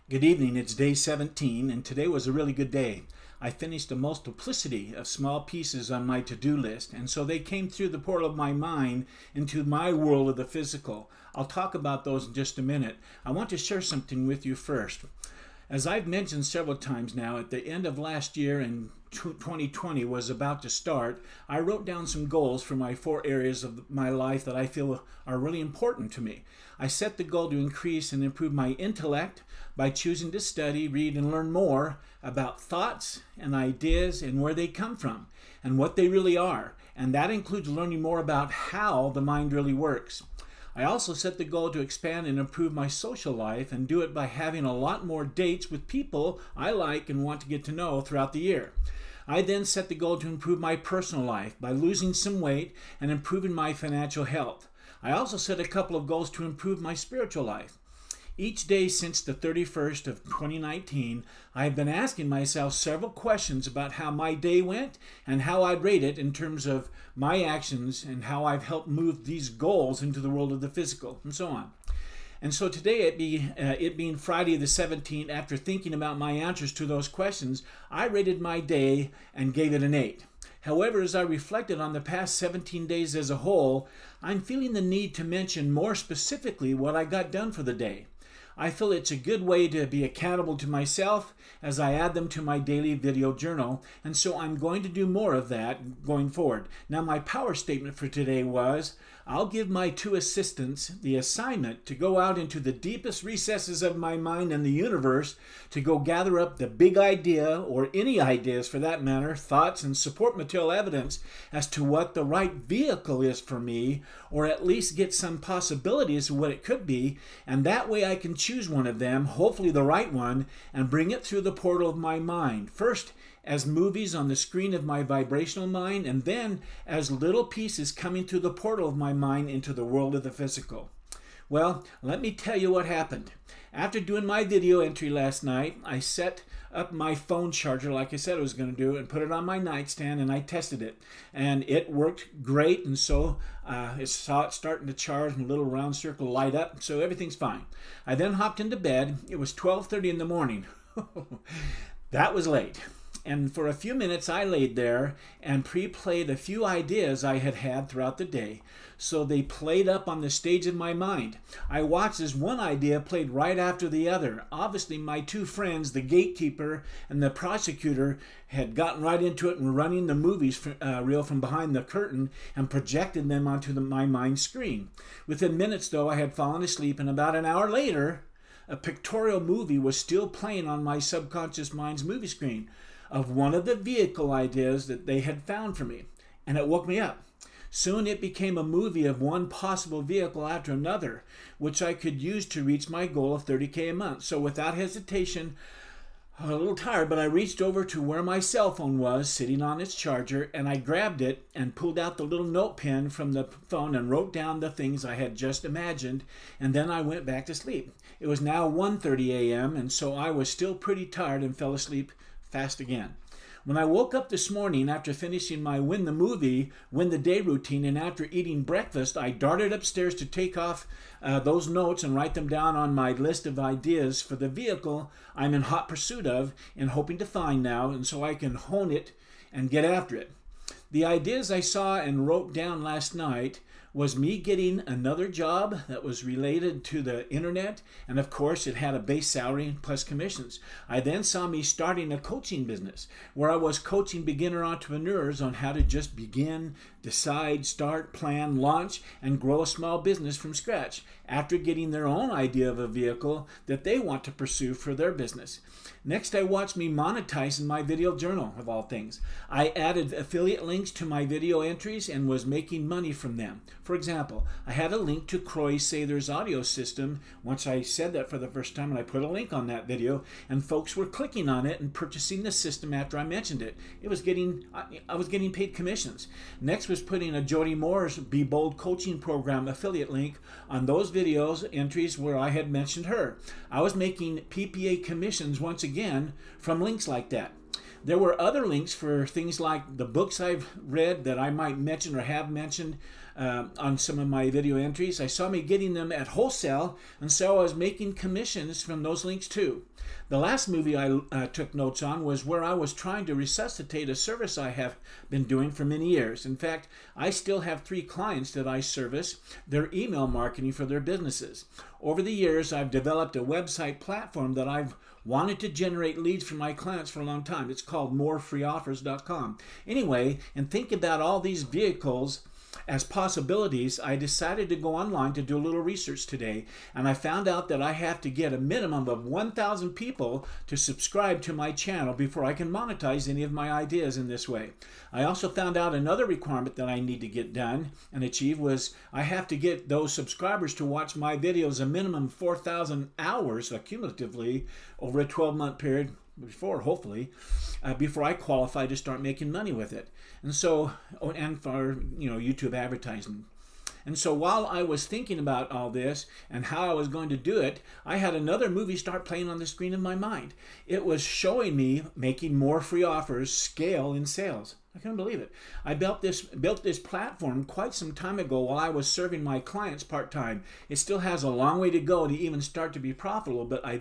Good evening, it's day 17, and today was a really good day. I finished a multiplicity of small pieces on my to-do list, and so they came through the portal of my mind into my world of the physical. I'll talk about those in just a minute. I want to share something with you first. As I've mentioned several times now, at the end of last year and 2020 was about to start, I wrote down some goals for my 4 areas of my life that I feel are really important to me. I set the goal to increase and improve my intellect by choosing to study, read, and learn more about thoughts and ideas and where they come from and what they really are. And that includes learning more about how the mind really works. I also set the goal to expand and improve my social life and do it by having a lot more dates with people I like and want to get to know throughout the year. I then set the goal to improve my personal life by losing some weight and improving my financial health. I also set a couple of goals to improve my spiritual life. Each day since the 31st of 2019, I have been asking myself several questions about how my day went and how I'd rate it in terms of my actions and how I've helped move these goals into the world of the physical and so on. And so today, it being Friday the 17th, after thinking about my answers to those questions, I rated my day and gave it an 8. However, as I reflected on the past 17 days as a whole, I'm feeling the need to mention more specifically what I got done for the day. I feel it's a good way to be accountable to myself as I add them to my daily video journal, and so I'm going to do more of that going forward. Now, my power statement for today was, I'll give my 2 assistants the assignment to go out into the deepest recesses of my mind and the universe to go gather up the big idea, or any ideas for that matter, thoughts and support material evidence as to what the right vehicle is for me, or at least get some possibilities of what it could be, and that way I can choose one of them, hopefully the right one, and bring it through the portal of my mind. First, as movies on the screen of my vibrational mind, and then as little pieces coming through the portal of my mind into the world of the physical. Well, let me tell you what happened. After doing my video entry last night, I set up my phone charger like I said I was going to do and put it on my nightstand, and I tested it. And it worked great, and so I saw it starting to charge and a little round circle light up, so everything's fine. I then hopped into bed. It was 12:30 in the morning. That was late. And for a few minutes I laid there and pre-played a few ideas I had had throughout the day. So they played up on the stage of my mind. I watched as one idea played right after the other. Obviously my 2 friends, the gatekeeper and the prosecutor, had gotten right into it and were running the movies reel from behind the curtain and projected them onto my mind screen. Within minutes though, I had fallen asleep, and about an hour later, a pictorial movie was still playing on my subconscious mind's movie screen of one of the vehicle ideas that they had found for me, and it woke me up. Soon it became a movie of one possible vehicle after another, which I could use to reach my goal of $30K a month. So without hesitation, a little tired, but I reached over to where my cell phone was, sitting on its charger, and I grabbed it and pulled out the little note pen from the phone and wrote down the things I had just imagined, and then I went back to sleep. It was now 1:30 a.m., and so I was still pretty tired and fell asleep fast again. When I woke up this morning after finishing my Win the Day routine, and after eating breakfast, I darted upstairs to take off those notes and write them down on my list of ideas for the vehicle I'm in hot pursuit of and hoping to find now, and so I can hone it and get after it. The ideas I saw and wrote down last night was me getting another job that was related to the internet, and of course it had a base salary plus commissions. I then saw me starting a coaching business where I was coaching beginner entrepreneurs on how to just begin, decide, start, plan, launch, and grow a small business from scratch after getting their own idea of a vehicle that they want to pursue for their business. Next, I watched me monetizing my video journal, of all things. I added affiliate links to my video entries and was making money from them. For example, I had a link to Croy Sather's audio system. Once I said that for the first time, and I put a link on that video, and folks were clicking on it and purchasing the system after I mentioned it. I was getting paid commissions. Next was putting a Jody Moore's Be Bold coaching program affiliate link on those videos entries where I had mentioned her. I was making PPA commissions once again from links like that. There were other links for things like the books I've read that I might mention or have mentioned on some of my video entries. I saw me getting them at wholesale, and so I was making commissions from those links too. The last movie I took notes on was where I was trying to resuscitate a service I have been doing for many years. In fact, I still have 3 clients that I service their email marketing for their businesses. Over the years, I've developed a website platform that I've wanted to generate leads for my clients for a long time. It's called morefreeoffers.com. Anyway, and think about all these vehicles as possibilities, I decided to go online to do a little research today, and I found out that I have to get a minimum of 1,000 people to subscribe to my channel before I can monetize any of my ideas in this way. I also found out another requirement that I need to get done and achieve was I have to get those subscribers to watch my videos a minimum 4,000 hours cumulatively over a 12-month period hopefully, before I qualify to start making money with it. And so, and for, YouTube advertising. And so while I was thinking about all this and how I was going to do it, I had another movie start playing on the screen in my mind. It was showing me making more free offers scale in sales. I couldn't believe it. I built this platform quite some time ago while I was serving my clients part-time. It still has a long way to go to even start to be profitable, but I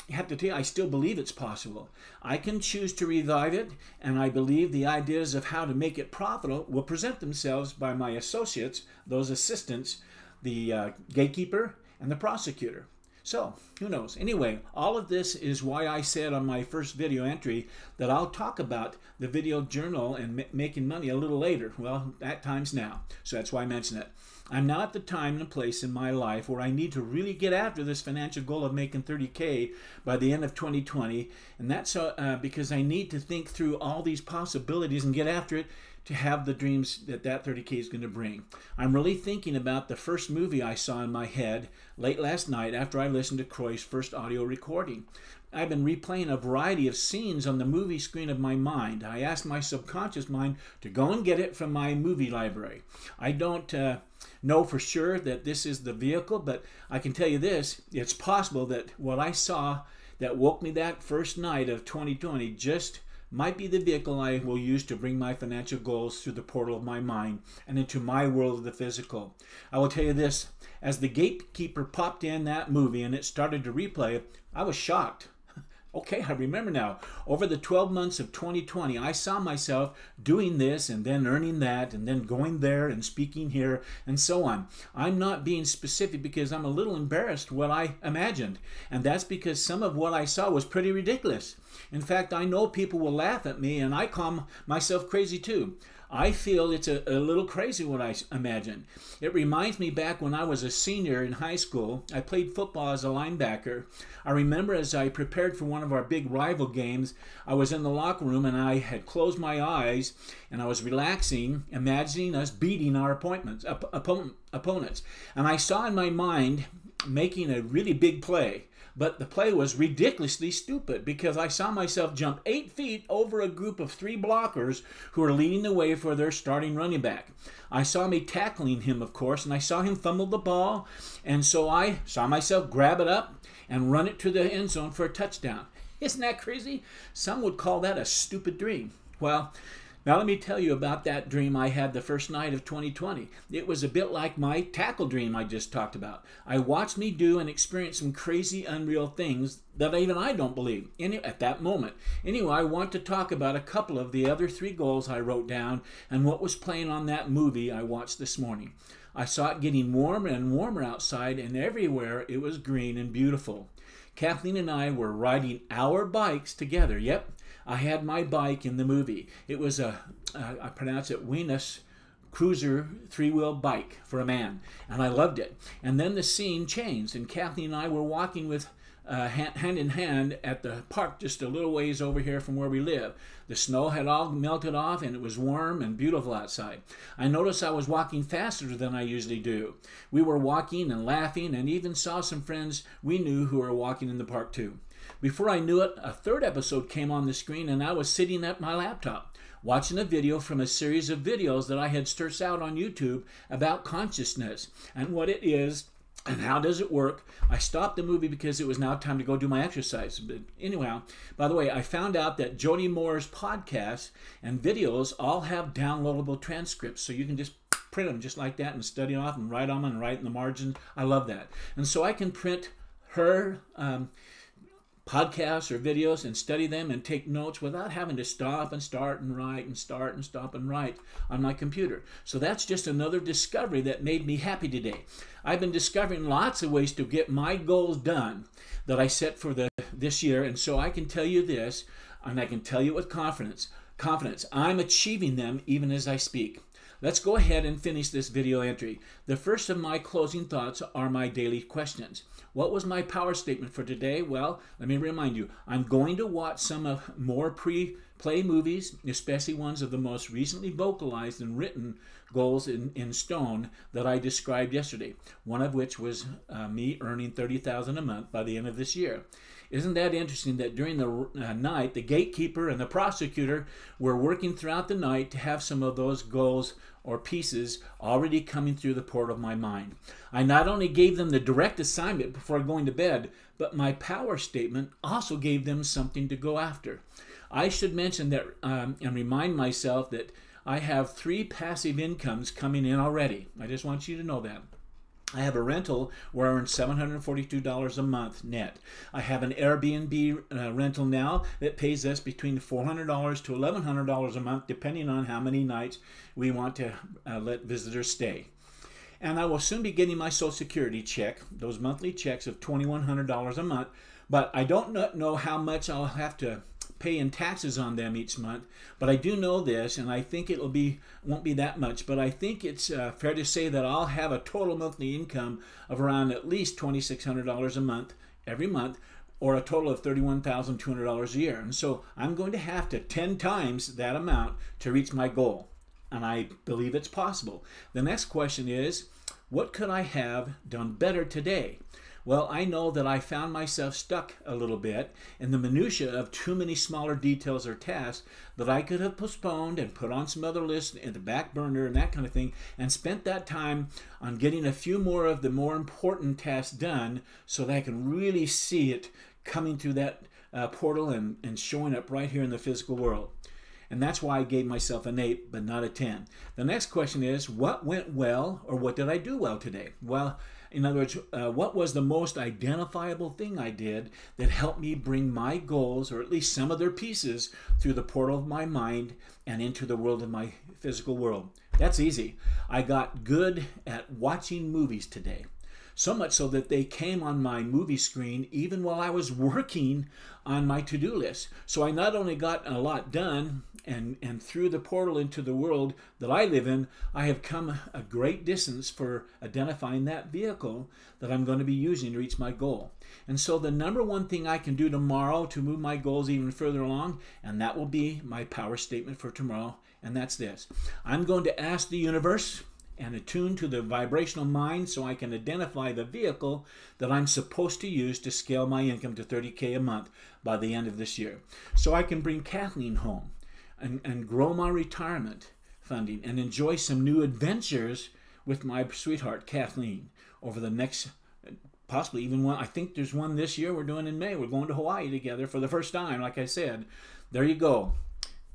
have to tell you, I still believe it's possible. I can choose to revive it, and I believe the ideas of how to make it profitable will present themselves by my associates, those assistants, the gatekeeper, and the prosecutor. So, who knows? Anyway, all of this is why I said on my first video entry that I'll talk about the video journal and making money a little later. Well, at times now. So that's why I mention it. I'm now at the time and place in my life where I need to really get after this financial goal of making $30K by the end of 2020. And that's because I need to think through all these possibilities and get after it to have the dreams that 30K is going to bring. I'm really thinking about the first movie I saw in my head late last night after I listened to Croy's first audio recording. I've been replaying a variety of scenes on the movie screen of my mind. I asked my subconscious mind to go and get it from my movie library. I don't know for sure that this is the vehicle, but I can tell you this, it's possible that what I saw that woke me that first night of 2020 just might be the vehicle I will use to bring my financial goals through the portal of my mind and into my world of the physical. I will tell you this, as the gatekeeper popped in that movie and it started to replay, I was shocked. Okay, I remember now. Over the 12 months of 2020, I saw myself doing this and then earning that and then going there and speaking here and so on. I'm not being specific because I'm a little embarrassed what I imagined. And that's because some of what I saw was pretty ridiculous. In fact, I know people will laugh at me and I call myself crazy too. I feel it's a little crazy what I imagine. It reminds me back when I was a senior in high school. I played football as a linebacker. I remember as I prepared for one of our big rival games, I was in the locker room and I had closed my eyes and I was relaxing, imagining us beating our opponents. And I saw in my mind making a really big play. But the play was ridiculously stupid because I saw myself jump 8 feet over a group of 3 blockers who were leading the way for their starting running back. I saw me tackling him, of course, and I saw him fumble the ball, and so I saw myself grab it up and run it to the end zone for a touchdown. Isn't that crazy? Some would call that a stupid dream. Well, now let me tell you about that dream I had the first night of 2020. It was a bit like my tackle dream I just talked about. I watched me do and experience some crazy, unreal things that even I don't believe at that moment. Anyway, I want to talk about a couple of the other 3 goals I wrote down and what was playing on that movie I watched this morning. I saw it getting warmer and warmer outside, and everywhere it was green and beautiful. Kathleen and I were riding our bikes together. Yep. I had my bike in the movie. It was I pronounce it Venus Cruiser 3-wheel bike for a man, and I loved it. And then the scene changed, and Kathleen and I were walking with hand in hand at the park just a little ways over here from where we live. The snow had all melted off, and it was warm and beautiful outside. I noticed I was walking faster than I usually do. We were walking and laughing, and even saw some friends we knew who were walking in the park too. Before I knew it, a 3rd episode came on the screen, and I was sitting at my laptop, watching a video from a series of videos that I had searched out on YouTube about consciousness and what it is and how does it work. I stopped the movie because it was now time to go do my exercise. But anyhow, by the way, I found out that Jody Moore's podcasts and videos all have downloadable transcripts, so you can just print them just like that and study off and write on them and write in the margins. I love that. And so I can print her podcasts or videos and study them and take notes without having to stop and start and write and start and stop and write on my computer. So that's just another discovery that made me happy today. I've been discovering lots of ways to get my goals done that I set for this year, and so I can tell you this, and I can tell you with confidence, I'm achieving them even as I speak. Let's go ahead and finish this video entry. The first of my closing thoughts are my daily questions. What was my power statement for today? Well, let me remind you, I'm going to watch some of more pre-play movies, especially ones of the most recently vocalized and written goals in stone that I described yesterday, one of which was me earning $30,000 a month by the end of this year. Isn't that interesting that during the night, the gatekeeper and the prosecutor were working throughout the night to have some of those goals or pieces already coming through the portal of my mind. I not only gave them the direct assignment before going to bed, but my power statement also gave them something to go after. I should mention that and remind myself that I have 3 passive incomes coming in already. I just want you to know that. I have a rental where I earn $742 a month net. I have an Airbnb rental now that pays us between $400 to $1,100 a month, depending on how many nights we want to let visitors stay. And I will soon be getting my Social Security check, those monthly checks of $2,100 a month, but I don't know how much I'll have to pay in taxes on them each month, but I do know this, and I think won't be that much, but I think it's fair to say that I'll have a total monthly income of around at least $2,600 a month every month, or a total of $31,200 a year. And so I'm going to have to 10 times that amount to reach my goal, and I believe it's possible. The next question is, what could I have done better today? Well, I know that I found myself stuck a little bit in the minutia of too many smaller details or tasks that I could have postponed and put on some other lists in the back burner and that kind of thing, and spent that time on getting a few more of the more important tasks done so that I can really see it coming through that portal and showing up right here in the physical world. And that's why I gave myself an 8, but not a 10. The next question is, what went well, or what did I do well today? Well, in other words, what was the most identifiable thing I did that helped me bring my goals, or at least some of their pieces, through the portal of my mind and into the world of my physical world? That's easy. I got good at watching movies today. So much so that they came on my movie screen even while I was working on my to-do list. So I not only got a lot done, and through the portal into the world that I live in, I have come a great distance for identifying that vehicle that I'm going to be using to reach my goal. And so the number one thing I can do tomorrow to move my goals even further along, and that will be my power statement for tomorrow, and that's this. I'm going to ask the universe and attune to the vibrational mind so I can identify the vehicle that I'm supposed to use to scale my income to $30K a month by the end of this year. So I can bring Kathleen home and grow my retirement funding and enjoy some new adventures with my sweetheart Kathleen over the next, possibly even one. I think there's one this year we're doing in May. We're going to Hawaii together for the first time, like I said. There you go.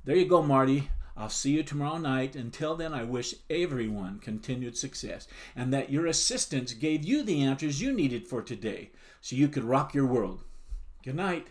There you go, Marty. I'll see you tomorrow night. Until then, I wish everyone continued success and that your assistants gave you the answers you needed for today so you could rock your world. Good night.